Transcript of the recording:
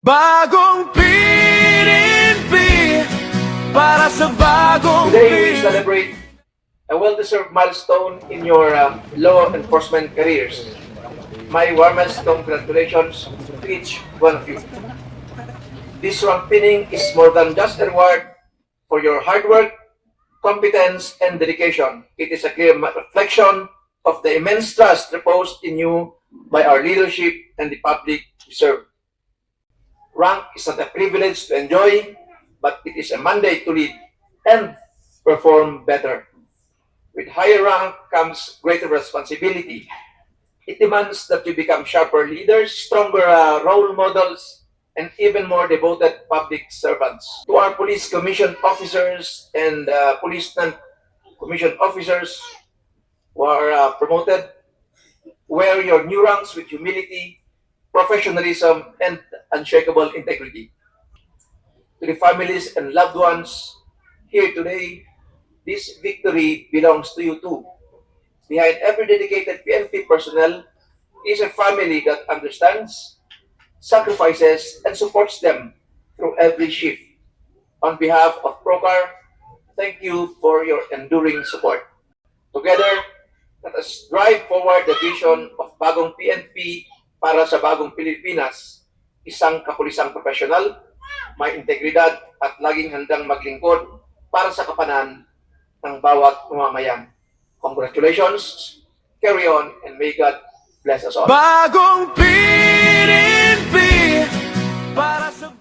Bagong PNP para sa bagong Today, we celebrate a well-deserved milestone in your law enforcement careers. My warmest congratulations to each one of you. This rank pinning is more than just a reward for your hard work, competence, and dedication. It is a clear reflection of the immense trust reposed in you by our leadership and the public we serve. Rank is not a privilege to enjoy, but it is a mandate to lead and perform better. With higher rank comes greater responsibility. It demands that you become sharper leaders, stronger role models, and even more devoted public servants. To our police commission officers and police non-commissioned officers who are promoted, wear your new ranks with humility, professionalism, and unshakable integrity. To the families and loved ones here today, this victory belongs to you too. Behind every dedicated PNP personnel is a family that understands, sacrifices, and supports them through every shift. On behalf of Procar, thank you for your enduring support. Together, let us drive forward the vision of bagong PNP para sa bagong Pilipinas, isang kapulisang profesional, may integridad at laging handang maglingkod para sa kapanahan ng bawat mamamayan. Congratulations, carry on, and may God bless us all. bagong PNP para sa